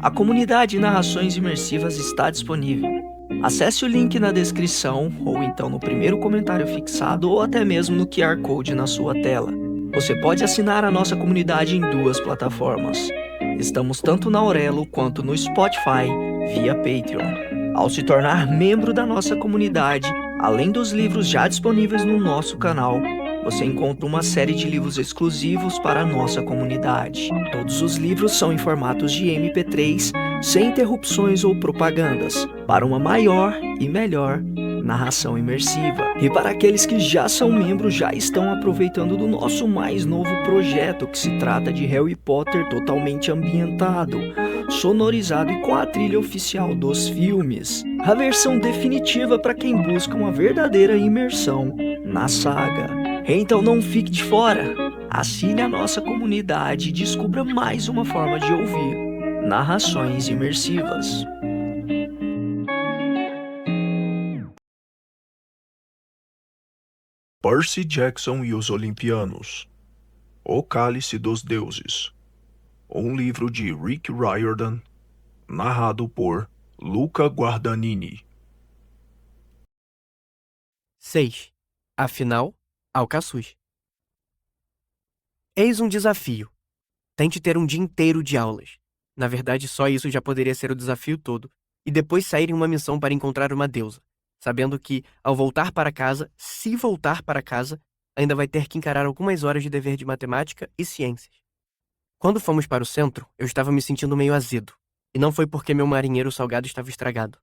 A comunidade Narrações Imersivas está disponível. Acesse o link na descrição, ou então no primeiro comentário fixado, ou até mesmo no QR Code na sua tela. Você pode assinar a nossa comunidade em duas plataformas. Estamos tanto na Aurelo quanto no Spotify, via Patreon. Ao se tornar membro da nossa comunidade, além dos livros já disponíveis no nosso canal, você encontra uma série de livros exclusivos para a nossa comunidade. Todos os livros são em formatos de MP3, sem interrupções ou propagandas, para uma maior e melhor narração imersiva. E para aqueles que já são membros, já estão aproveitando do nosso mais novo projeto, que se trata de Harry Potter totalmente ambientado, sonorizado e com a trilha oficial dos filmes. A versão definitiva para quem busca uma verdadeira imersão na saga. Então não fique de fora. Assine a nossa comunidade e descubra mais uma forma de ouvir narrações imersivas. Percy Jackson e os Olimpianos. O Cálice dos Deuses. Um livro de Rick Riordan, narrado por Luca Guadagnini. 6. Afinal, Alcaçuz. Eis um desafio. Tente ter um dia inteiro de aulas. Na verdade, só isso já poderia ser o desafio todo, e depois sair em uma missão para encontrar uma deusa, sabendo que, ao voltar para casa, se voltar para casa, ainda vai ter que encarar algumas horas de dever de matemática e ciências. Quando fomos para o centro, eu estava me sentindo meio azedo, e não foi porque meu marinheiro salgado estava estragado.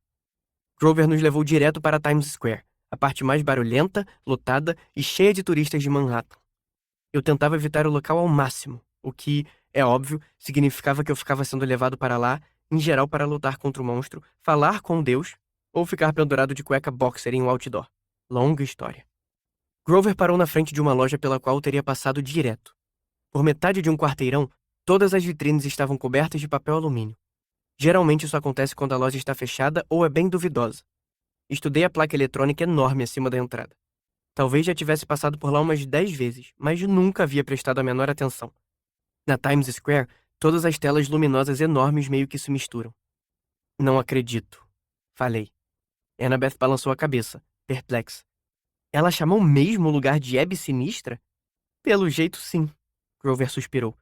Grover nos levou direto para Times Square, a parte mais barulhenta, lotada e cheia de turistas de Manhattan. Eu tentava evitar o local ao máximo, o que, é óbvio, significava que eu ficava sendo levado para lá, em geral para lutar contra o monstro, falar com Deus, ou ficar pendurado de cueca boxer em um outdoor. Longa história. Grover parou na frente de uma loja pela qual eu teria passado direto. Por metade de um quarteirão, todas as vitrines estavam cobertas de papel alumínio. Geralmente isso acontece quando a loja está fechada ou é bem duvidosa. Estudei a placa eletrônica enorme acima da entrada. Talvez já tivesse passado por lá umas 10 vezes, mas nunca havia prestado a menor atenção. Na Times Square, todas as telas luminosas enormes meio que se misturam. Não acredito, falei. Annabeth balançou a cabeça, perplexa. Ela chamou mesmo o lugar de Hebe Sinistra? Pelo jeito, sim, Grover suspirou.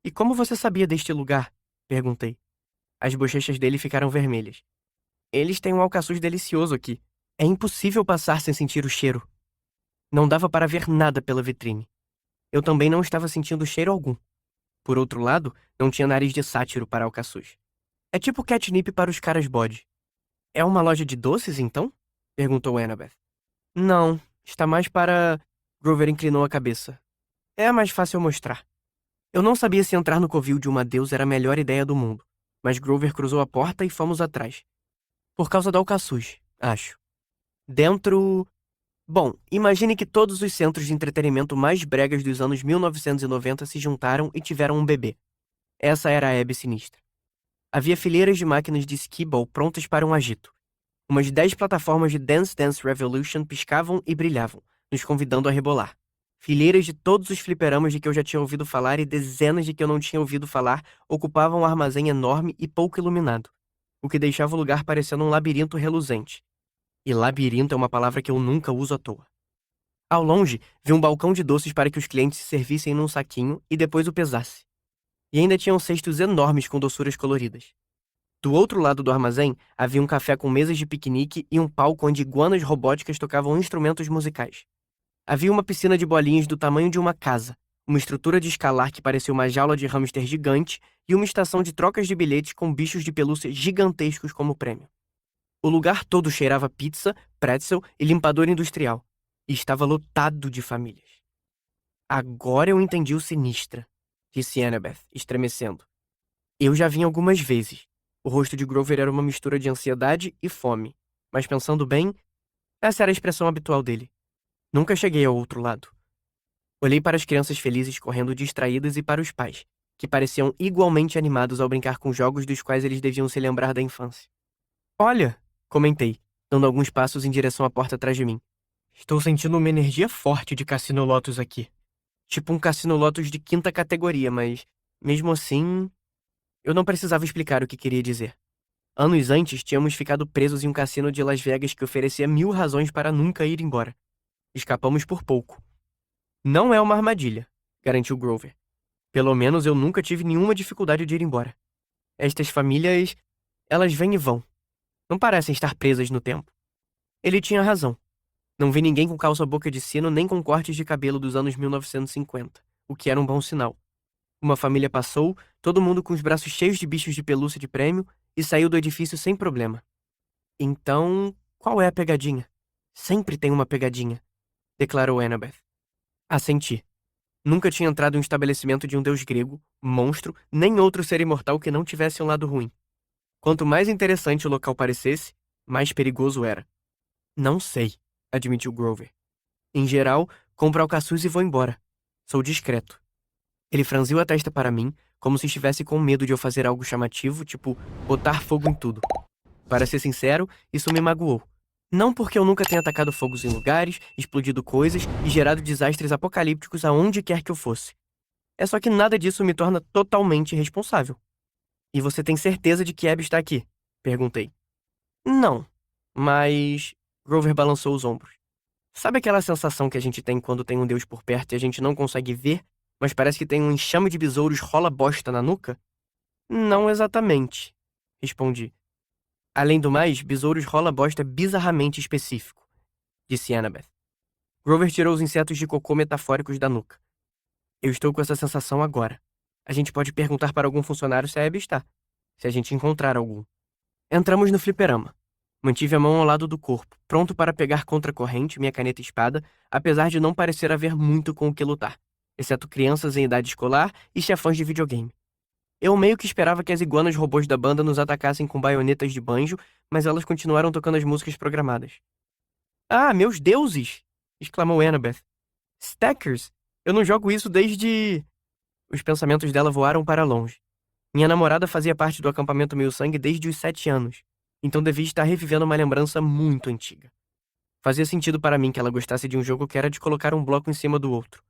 E como você sabia deste lugar? Perguntei. As bochechas dele ficaram vermelhas. Eles têm um alcaçuz delicioso aqui. É impossível passar sem sentir o cheiro. Não dava para ver nada pela vitrine. Eu também não estava sentindo cheiro algum. Por outro lado, não tinha nariz de sátiro para alcaçuz. É tipo catnip para os caras bode. É uma loja de doces, então? Perguntou Annabeth. Não, está mais para... Grover inclinou a cabeça. É mais fácil mostrar. Eu não sabia se entrar no covil de uma deusa era a melhor ideia do mundo, mas Grover cruzou a porta e fomos atrás. Por causa do alcaçuz, acho. Dentro... Bom, imagine que todos os centros de entretenimento mais bregas dos anos 1990 se juntaram e tiveram um bebê. Essa era a Hebe Sinistra. Havia fileiras de máquinas de skee-ball prontas para um agito. Umas 10 plataformas de Dance Dance Revolution piscavam e brilhavam, nos convidando a rebolar. Fileiras de todos os fliperamas de que eu já tinha ouvido falar e dezenas de que eu não tinha ouvido falar ocupavam um armazém enorme e pouco iluminado, o que deixava o lugar parecendo um labirinto reluzente. E labirinto é uma palavra que eu nunca uso à toa. Ao longe, vi um balcão de doces para que os clientes se servissem num saquinho e depois o pesasse. E ainda tinham cestos enormes com doçuras coloridas. Do outro lado do armazém, havia um café com mesas de piquenique e um palco onde iguanas robóticas tocavam instrumentos musicais. Havia uma piscina de bolinhas do tamanho de uma casa, uma estrutura de escalar que parecia uma jaula de hamster gigante e uma estação de trocas de bilhetes com bichos de pelúcia gigantescos como prêmio. O lugar todo cheirava pizza, pretzel e limpador industrial, e estava lotado de famílias. Agora eu entendi o Sinistra, disse Annabeth, estremecendo. Eu já vim algumas vezes. O rosto de Grover era uma mistura de ansiedade e fome, mas pensando bem, essa era a expressão habitual dele. Nunca cheguei ao outro lado. Olhei para as crianças felizes correndo distraídas e para os pais, que pareciam igualmente animados ao brincar com jogos dos quais eles deviam se lembrar da infância. Olha, comentei, dando alguns passos em direção à porta atrás de mim. Estou sentindo uma energia forte de Cassino Lotus aqui. Tipo um Cassino Lotus de quinta categoria, mas, mesmo assim... Eu não precisava explicar o que queria dizer. Anos antes, tínhamos ficado presos em um cassino de Las Vegas que oferecia 1000 razões para nunca ir embora. Escapamos por pouco. Não é uma armadilha, garantiu Grover. Pelo menos eu nunca tive nenhuma dificuldade de ir embora. Estas famílias, elas vêm e vão. Não parecem estar presas no tempo. Ele tinha razão. Não vi ninguém com calça-boca de sino nem com cortes de cabelo dos anos 1950, o que era um bom sinal. Uma família passou, todo mundo com os braços cheios de bichos de pelúcia de prêmio, e saiu do edifício sem problema. Então, qual é a pegadinha? Sempre tem uma pegadinha, declarou Annabeth. Assenti. Nunca tinha entrado em um estabelecimento de um deus grego, monstro, nem outro ser imortal que não tivesse um lado ruim. Quanto mais interessante o local parecesse, mais perigoso era. Não sei, admitiu Grover. Em geral, compro alcaçuz e vou embora. Sou discreto. Ele franziu a testa para mim, como se estivesse com medo de eu fazer algo chamativo, tipo botar fogo em tudo. Para ser sincero, isso me magoou. Não porque eu nunca tenha atacado fogos em lugares, explodido coisas e gerado desastres apocalípticos aonde quer que eu fosse. É só que nada disso me torna totalmente responsável. E você tem certeza de que Abby está aqui? Perguntei. Não, mas... Grover balançou os ombros. Sabe aquela sensação que a gente tem quando tem um deus por perto e a gente não consegue ver, mas parece que tem um enxame de besouros rola bosta na nuca? Não exatamente, respondi. Além do mais, besouros rola bosta é bizarramente específico, disse Annabeth. Grover tirou os insetos de cocô metafóricos da nuca. Eu estou com essa sensação agora. A gente pode perguntar para algum funcionário se a Abby está, se a gente encontrar algum. Entramos no fliperama. Mantive a mão ao lado do corpo, pronto para pegar contra a corrente minha caneta e espada, apesar de não parecer haver muito com o que lutar, exceto crianças em idade escolar e chefões de videogame. Eu meio que esperava que as iguanas robôs da banda nos atacassem com baionetas de banjo, mas elas continuaram tocando as músicas programadas. Ah, meus deuses! Exclamou Annabeth. Stackers! Eu não jogo isso desde... Os pensamentos dela voaram para longe. Minha namorada fazia parte do acampamento Meio-Sangue desde os 7 anos, então devia estar revivendo uma lembrança muito antiga. Fazia sentido para mim que ela gostasse de um jogo que era de colocar um bloco em cima do outro.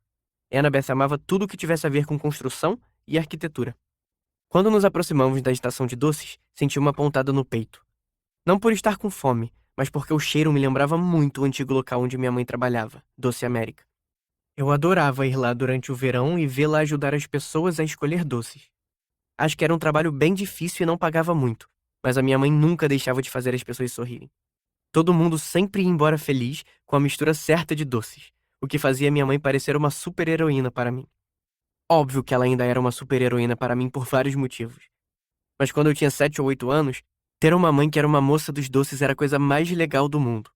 Annabeth amava tudo que tivesse a ver com construção e arquitetura. Quando nos aproximamos da estação de doces, senti uma pontada no peito. Não por estar com fome, mas porque o cheiro me lembrava muito o antigo local onde minha mãe trabalhava, Doce América. Eu adorava ir lá durante o verão e vê-la ajudar as pessoas a escolher doces. Acho que era um trabalho bem difícil e não pagava muito, mas a minha mãe nunca deixava de fazer as pessoas sorrirem. Todo mundo sempre ia embora feliz com a mistura certa de doces, o que fazia minha mãe parecer uma super-heroína para mim. Óbvio que ela ainda era uma super-heroína para mim por vários motivos. Mas quando eu tinha 7 ou 8 anos, ter uma mãe que era uma moça dos doces era a coisa mais legal do mundo.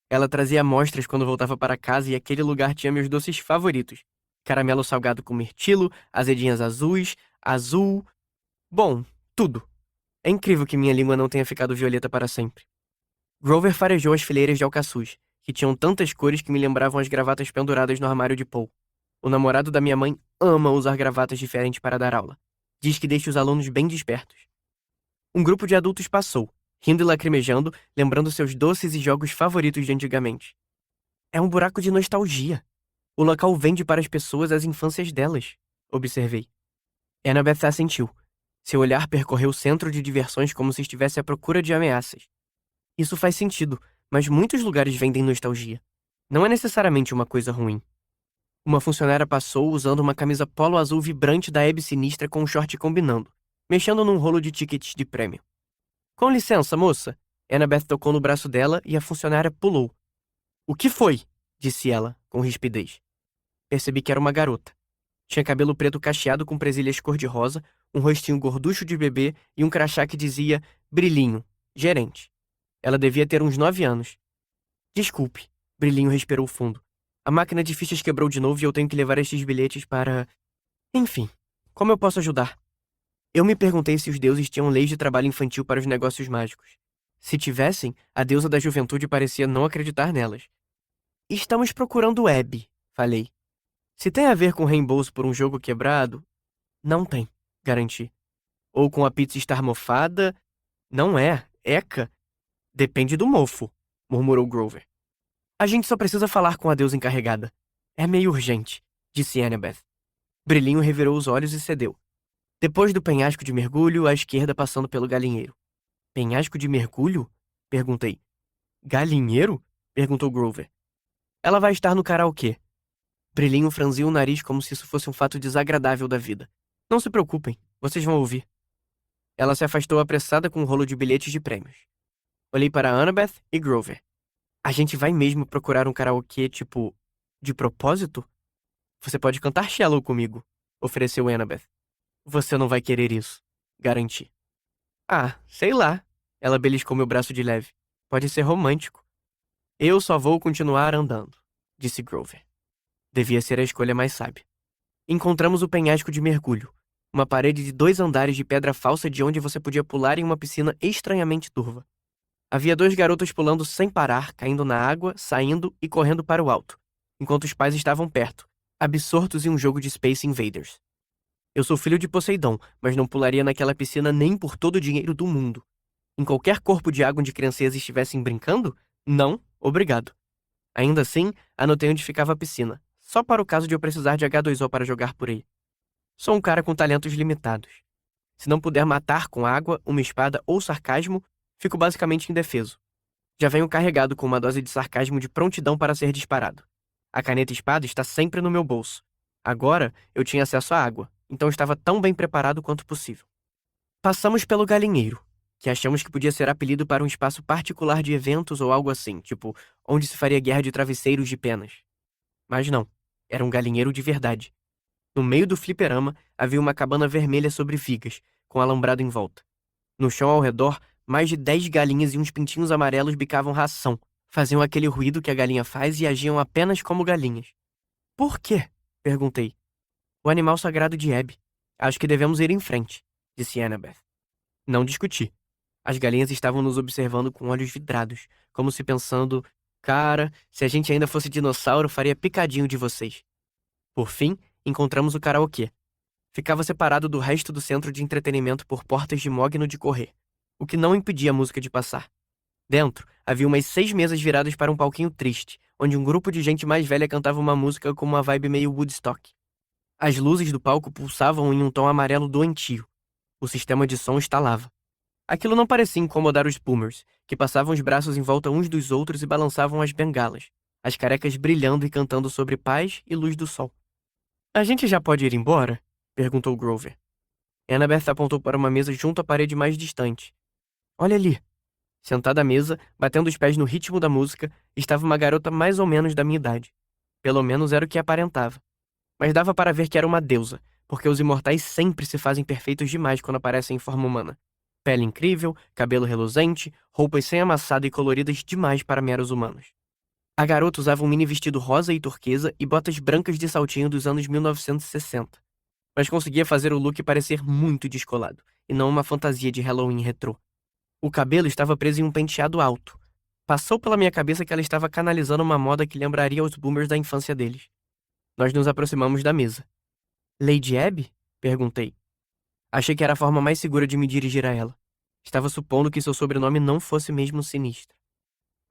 Ela trazia amostras quando voltava para casa e aquele lugar tinha meus doces favoritos. Caramelo salgado com mirtilo, azedinhas azuis, azul... Bom, tudo. É incrível que minha língua não tenha ficado violeta para sempre. Grover farejou as fileiras de alcaçuz, que tinham tantas cores que me lembravam as gravatas penduradas no armário de Paul. O namorado da minha mãe ama usar gravatas diferentes para dar aula. Diz que deixa os alunos bem despertos. Um grupo de adultos passou, rindo e lacrimejando, lembrando seus doces e jogos favoritos de antigamente. É um buraco de nostalgia. O local vende para as pessoas as infâncias delas, observei. Annabeth assentiu. Seu olhar percorreu o centro de diversões como se estivesse à procura de ameaças. Isso faz sentido, mas muitos lugares vendem nostalgia. Não é necessariamente uma coisa ruim. Uma funcionária passou usando uma camisa polo azul vibrante da Abby Sinistra com um short combinando, mexendo num rolo de tickets de prêmio. Com licença, moça. Annabeth tocou no braço dela e a funcionária pulou. O que foi? Disse ela, com rispidez. Percebi que era uma garota. Tinha cabelo preto cacheado com presilhas cor-de-rosa, um rostinho gorducho de bebê e um crachá que dizia Brilhinho, gerente. Ela devia ter uns 9 anos. Desculpe. Brilhinho respirou fundo. A máquina de fichas quebrou de novo e eu tenho que levar estes bilhetes para... Enfim, como eu posso ajudar? Eu me perguntei se os deuses tinham leis de trabalho infantil para os negócios mágicos. Se tivessem, a deusa da juventude parecia não acreditar nelas. Estamos procurando Abby, falei. Se tem a ver com reembolso por um jogo quebrado... Não tem, garanti. Ou com a pizza estar mofada... Não é, eca. Depende do mofo, murmurou Grover. A gente só precisa falar com a deusa encarregada. É meio urgente, disse Annabeth. Brilhinho revirou os olhos e cedeu. Depois do penhasco de mergulho, à esquerda passando pelo galinheiro. Penhasco de mergulho? Perguntei. Galinheiro? Perguntou Grover. Ela vai estar no karaokê. Brilhinho franziu o nariz como se isso fosse um fato desagradável da vida. Não se preocupem, vocês vão ouvir. Ela se afastou apressada com um rolo de bilhetes de prêmios. Olhei para Annabeth e Grover. A gente vai mesmo procurar um karaokê, tipo, de propósito? Você pode cantar Shallow comigo, ofereceu Annabeth. Você não vai querer isso, garanti. Ah, sei lá. Ela beliscou meu braço de leve. Pode ser romântico. Eu só vou continuar andando, disse Grover. Devia ser a escolha mais sábia. Encontramos o penhasco de mergulho, uma parede de 2 andares de pedra falsa de onde você podia pular em uma piscina estranhamente turva. Havia 2 garotos pulando sem parar, caindo na água, saindo e correndo para o alto, enquanto os pais estavam perto, absortos em um jogo de Space Invaders. Eu sou filho de Poseidon, mas não pularia naquela piscina nem por todo o dinheiro do mundo. Em qualquer corpo de água onde crianças estivessem brincando? Não, obrigado. Ainda assim, anotei onde ficava a piscina, só para o caso de eu precisar de H2O para jogar por aí. Sou um cara com talentos limitados. Se não puder matar com água, uma espada ou sarcasmo, fico basicamente indefeso. Já venho carregado com uma dose de sarcasmo de prontidão para ser disparado. A caneta espada está sempre no meu bolso. Agora, eu tinha acesso à água, então estava tão bem preparado quanto possível. Passamos pelo galinheiro, que achamos que podia ser apelido para um espaço particular de eventos ou algo assim, tipo, onde se faria guerra de travesseiros de penas. Mas não, era um galinheiro de verdade. No meio do fliperama havia uma cabana vermelha sobre vigas, com alambrado em volta. No chão ao redor, mais de 10 galinhas e uns pintinhos amarelos bicavam ração, faziam aquele ruído que a galinha faz e agiam apenas como galinhas. Por quê? Perguntei. O animal sagrado de Abby. Acho que devemos ir em frente, disse Annabeth. Não discuti. As galinhas estavam nos observando com olhos vidrados, como se pensando, cara, se a gente ainda fosse dinossauro, faria picadinho de vocês. Por fim, encontramos o karaokê. Ficava separado do resto do centro de entretenimento por portas de mogno de correr, o que não impedia a música de passar. Dentro, havia umas 6 mesas viradas para um palquinho triste, onde um grupo de gente mais velha cantava uma música com uma vibe meio Woodstock. As luzes do palco pulsavam em um tom amarelo doentio. O sistema de som estalava. Aquilo não parecia incomodar os boomers, que passavam os braços em volta uns dos outros e balançavam as bengalas, as carecas brilhando e cantando sobre paz e luz do sol. A gente já pode ir embora? Perguntou Grover. Annabeth apontou para uma mesa junto à parede mais distante. Olha ali. Sentada à mesa, batendo os pés no ritmo da música, estava uma garota mais ou menos da minha idade. Pelo menos era o que aparentava. Mas dava para ver que era uma deusa, porque os imortais sempre se fazem perfeitos demais quando aparecem em forma humana. Pele incrível, cabelo reluzente, roupas sem amassado e coloridas demais para meros humanos. A garota usava um mini vestido rosa e turquesa e botas brancas de saltinho dos anos 1960. Mas conseguia fazer o look parecer muito descolado, e não uma fantasia de Halloween retrô. O cabelo estava preso em um penteado alto. Passou pela minha cabeça que ela estava canalizando uma moda que lembraria os boomers da infância deles. Nós nos aproximamos da mesa. Lady Abby? Perguntei. Achei que era a forma mais segura de me dirigir a ela. Estava supondo que seu sobrenome não fosse mesmo sinistro.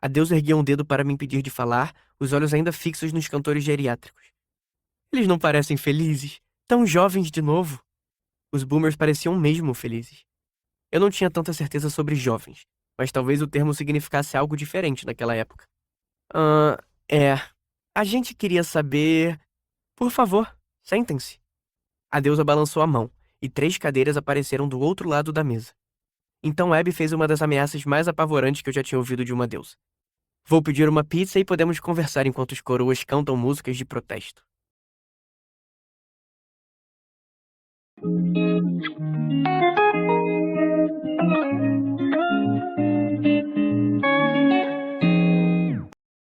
A deusa erguia um dedo para me impedir de falar, os olhos ainda fixos nos cantores geriátricos. Eles não parecem felizes, tão jovens de novo. Os boomers pareciam mesmo felizes. Eu não tinha tanta certeza sobre jovens, mas talvez o termo significasse algo diferente naquela época. A gente queria saber... Por favor, sentem-se. A deusa balançou a mão, e 3 cadeiras apareceram do outro lado da mesa. Então Abby fez uma das ameaças mais apavorantes que eu já tinha ouvido de uma deusa. Vou pedir uma pizza e podemos conversar enquanto os coroas cantam músicas de protesto.